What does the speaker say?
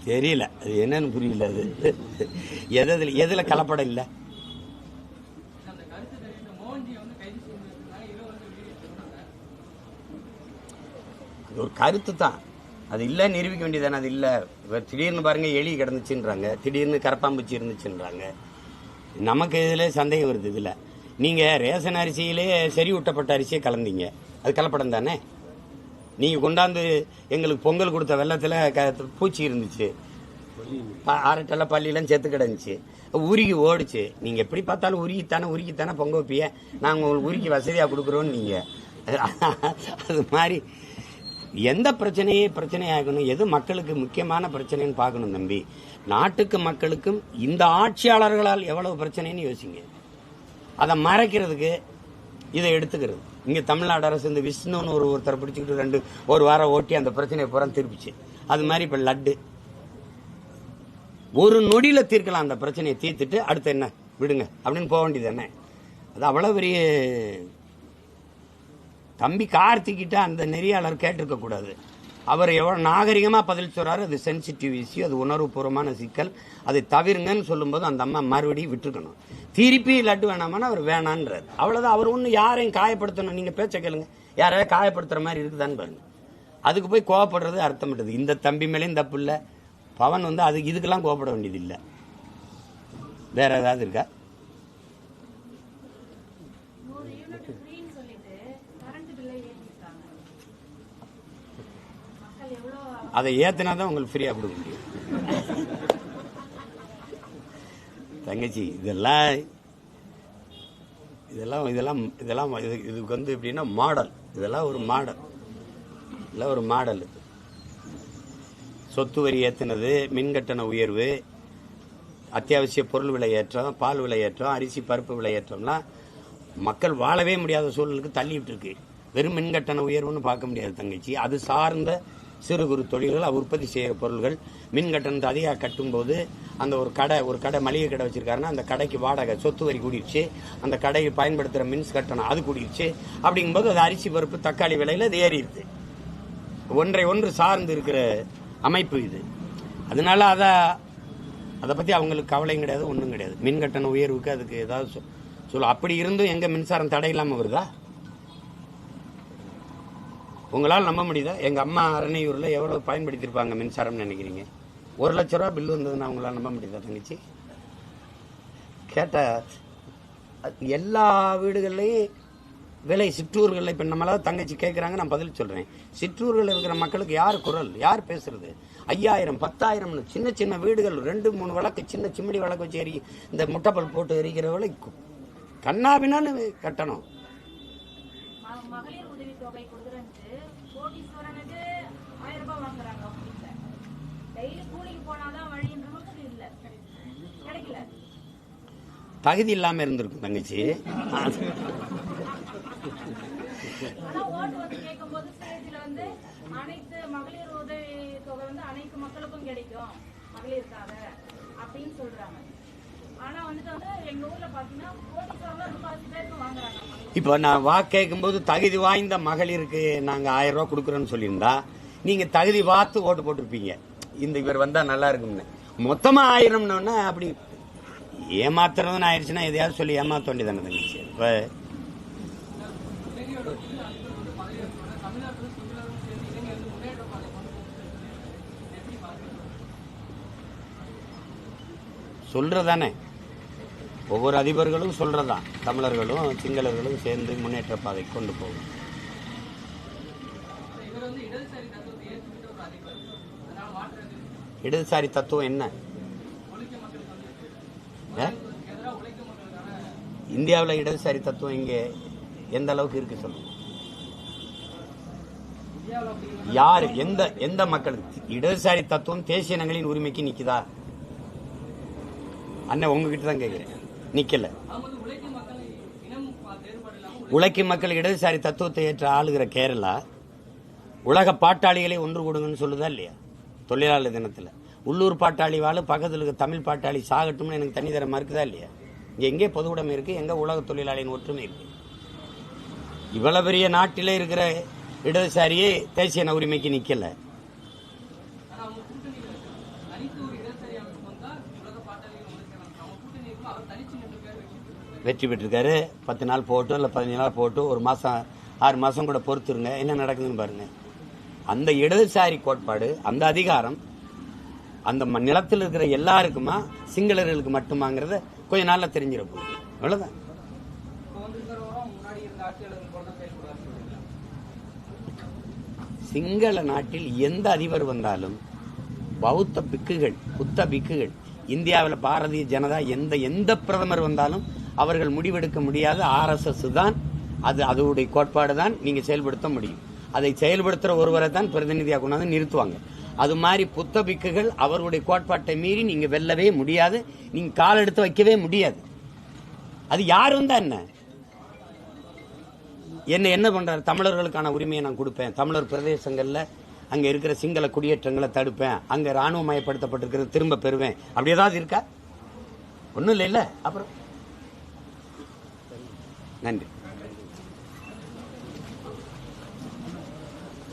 தெரியல, அது என்னன்னு புரியல. அது எதுல கலப்படம் இல்லை. அது ஒரு கருத்து தான், அது இல்லை நிரூபிக்க வேண்டியதானே. அது இல்லை. திடீர்னு பாருங்க எலி கிடந்துச்சுன்றாங்க, திடீர்னு கரப்பாம்பூச்சி இருந்துச்சுன்றாங்க. நமக்கு இதில் சந்தேகம் வருது. இதில் நீங்கள் ரேஷன் அரிசியிலே செறிவூட்டப்பட்ட அரிசியை கலந்தீங்க, அது கலப்படம் தானே. நீங்கள் கொண்டாந்து எங்களுக்கு பொங்கல் கொடுத்த வெள்ளத்தில் பூச்சி இருந்துச்சு, அரட்டெல்லாம் பள்ளியெல்லாம் செத்து கிடந்துச்சு, உருகி ஓடிச்சு. நீங்கள் எப்படி பார்த்தாலும் உருக்கித்தானே பொங்க வைப்பிய, நாங்கள் உங்களுக்கு உருக்கி வசதியாக கொடுக்குறோன்னு நீங்கள். அது மாதிரி எந்த பிரச்சனையாகணும், எது மக்களுக்கு முக்கியமான பிரச்சனைன்னு பார்க்கணும் தம்பி. நாட்டுக்கு மக்களுக்கும் இந்த ஆட்சியாளர்களால் எவ்வளவு பிரச்சனைன்னு யோசிங்க. அதை மறைக்கிறதுக்கு இதை எடுத்துக்கிறது. இங்கே தமிழ்நாடு அரசு இந்த விஷ்ணுன்னு ஒருத்தரை பிடிச்சிக்கிட்டு ஒரு வாரம் ஓட்டி அந்த பிரச்சனையை பூரா திருப்பிச்சு. அது மாதிரி இப்போ லட்டு ஒரு நொடியில் தீர்க்கலாம். அந்த பிரச்சனையை தீர்த்துட்டு அடுத்து என்ன விடுங்க அப்படின்னு போக வேண்டியது என்ன. அது அவ்வளோ பெரிய தம்பி கார்த்திக்கிட்ட அந்த நெறியாளர் கேட்டிருக்க கூடாது. அவர் எவ்வளோ நாகரிகமாக பதில் சொல்றாரு. அது சென்சிட்டிவ் இஷ்யூ, அது உணர்வுபூர்வமான சிக்கல், அதை தவிருங்கன்னு சொல்லும்போது அந்த அம்மா மறுபடியும் விட்டுருக்கணும். திருப்பி லட்டு வேணாமான்னு அவர் வேணான்றார். அவ்வளோதான். அவர் ஒன்றும் யாரையும் காயப்படுத்தணும். நீங்கள் பேச்ச கேளுங்க, யாரையும் காயப்படுத்துற மாதிரி இருக்குதான்னு பாருங்க. அதுக்கு போய் கோவப்படுறது அர்த்தமிட்டது. இந்த தம்பி மேலேயும் தப்பு இல்லை. பவன் அது இதுக்கெல்லாம் கோவப்பட வேண்டியது இல்லை. வேற ஏதாவது இருக்கா? அதை ஏத்தினா தான் உங்களுக்கு ஃப்ரீயா கொடுக்க முடியும். தங்கச்சி இதெல்லாம் இதுக்கு எப்படின்னா மாடல். இதெல்லாம் ஒரு மாடல். சொத்து வரி ஏற்றினது, மின்கட்டண உயர்வு, அத்தியாவசிய பொருள் விலை ஏற்றம், பால் விலை ஏற்றம், அரிசி பருப்பு விலை ஏற்றம்லாம் மக்கள் வாழவே முடியாத சூழலுக்கு தள்ளிட்டு இருக்கு. வெறும் மின்கட்டண உயர்வுன்னு பார்க்க முடியாது தங்கச்சி. அது சார்ந்த சிறு குறு தொழில்கள், உற்பத்தி செய்கிற பொருள்கள் மின் கட்டணத்தை அதிகம் கட்டும்போது அந்த ஒரு கடை மளிகை கடை வச்சிருக்காருன்னா அந்த கடைக்கு வாடகை சொத்து வரி கூடிடுச்சு, அந்த கடையை பயன்படுத்துகிற மின்ஸ் கட்டணம் அது கூடிடுச்சு. அப்படிங்கும்போது அது அரிசி பருப்பு தக்காளி விலையில் அது ஏறிடுது. ஒன்று சார்ந்து இருக்கிற அமைப்பு இது. அதனால அதை பற்றி அவங்களுக்கு கவலையும் கிடையாது, ஒன்றும் கிடையாது. மின் கட்டண உயர்வுக்கு அதுக்கு ஏதாவது சொல்ல. அப்படி இருந்தும் எங்கே மின்சாரம் தடை இல்லாமல் வருதா? உங்களால் நம்ப முடியுதா? எங்கள் அம்மா அரணையூரில் எவ்வளோ பயன்படுத்தியிருப்பாங்க மின்சாரம்னு நினைக்கிறீங்க? 1 லட்ச ரூபா பில்லு வந்ததுன்னா அவங்களால நம்ப முடியுதா தங்கச்சி? கேட்ட எல்லா வீடுகள்லையும் விலை, சிற்றூர்களில் இப்போ நம்மளாவது தங்கச்சி கேட்குறாங்க, நான் பதில் சொல்கிறேன். சிற்றூர்களில் இருக்கிற மக்களுக்கு யார் குரல், யார் பேசுறது? 5000 10,000 சின்ன சின்ன வீடுகள் 2-3 விளக்கு, சின்ன சிமிடி விளக்கு வச்சு இந்த முட்டைப்பல் போட்டு எரிக்கிற விலை கண்ணாபின்னான்னு கட்டணும். தகுதி இல்லாம இருந்திருக்கும் தங்கச்சி. இப்ப நான் வாக்கு கேட்கும் போது தகுதி வாய்ந்த மகளிருக்கு நாங்க 1000 ரூபாய் கொடுக்கறோம்னு சொல்லியிருந்தா நீங்க தகுதி பார்த்து ஓட்டு போட்டிருப்பீங்க. இவர் வந்தா நல்லா இருக்கும்னு. மொத்தமா 1000 அப்படி ஏமாத்துறதுன்னு ஆயிடுச்சுன்னா எதையாவது சொல்லி ஏமாத்த வேண்டியதானே தங்கச்சி. இப்ப சொல்றதானே ஒவ்வொரு அதிபர்களும் சொல்றதான். தமிழர்களும் சிங்களர்களும் சேர்ந்து முன்னேற்ற பாதை கொண்டு போகும். இடதுசாரி தத்துவம் என்ன? இந்தியாவில் இடதுசாரி தத்துவம் இங்கே எந்த அளவுக்கு இருக்கு சொல்லுங்க. யாரு எந்த மக்கள் இடதுசாரி தத்துவம் தேசிய இனங்களின் உரிமைக்கு நிக்குதா? அண்ணன் உங்ககிட்ட தான் கேட்கிறேன். நிக்கல. உழைக்கும் மக்கள் இடதுசாரி தத்துவத்தை ஏற்று ஆளுகிற கேரளா உலக பாட்டாளிகளை ஒன்று கொடுங்கன்னு சொல்லுதா இல்லையா? தொழிலாளர் தினத்துல உள்ளூர் பாட்டாளி வாழ பக்கத்தில் இருக்க தமிழ் பாட்டாளி சாகட்டும்னு எனக்கு தண்ணி தர மறுக்குதா இல்லையா? இங்க எங்கே பொது உடைமை இருக்கு, எங்க உலக தொழிலாளியின் ஒற்றுமை இருக்கு? இவ்வளவு பெரிய நாட்டிலே இருக்கிற இடதுசாரியே தேசிய உரிமைக்கு நிக்கல. வெற்றி பெற்றிருக்காரு. 10 நாள் போட்டோ இல்லை 15 நாள் போட்டோ, ஒரு மாதம் 6 மாதம் கூட பொறுத்துருங்க, என்ன நடக்குதுன்னு பாருங்க. அந்த இடதுசாரி கோட்பாடு, அந்த அதிகாரம் அந்த நிலத்தில் இருக்கிற எல்லாருக்குமா சிங்களர்களுக்கு மட்டுமாங்கிறத கொஞ்ச நாள்ல தெரிஞ்சிட போகுது. அவ்வளவுதான். சிங்கள நாட்டில் எந்த அதிபர் வந்தாலும் பௌத்த பிக்குகள், புத்த பிக்குகள், இந்தியாவில் பாரதிய ஜனதா எந்த பிரதமர் வந்தாலும் அவர்கள் முடிவெடுக்க முடியாத RSS தான் அது, அதோடைய கோட்பாடு தான் நீங்க செயல்படுத்த முடியும். அதை செயல்படுத்துற ஒருவரை தான் பிரதிநிதியாக கொண்டாந்து நிறுத்துவாங்க. அது மாதிரி புத்த பிக்குகள் அவருடைய கோட்பாட்டை மீறி நீங்க வெல்லவே முடியாது, நீங்க கால் எடுத்து வைக்கவே முடியாது. அது யார் வந்தா என்ன பண்றாரு? தமிழர்களுக்கான உரிமையை நான் கொடுப்பேன், தமிழர் பிரதேசங்கள்ல அங்க இருக்கிற சிங்கள குடியேற்றங்களை தடுப்பேன், அங்க ராணுவ மயப்படுத்தப்பட்டிருக்கிறது திரும்ப பெறுவேன், அப்படி ஏதாவது இருக்கா? ஒன்றும் இல்லை. அப்புறம் நன்றி.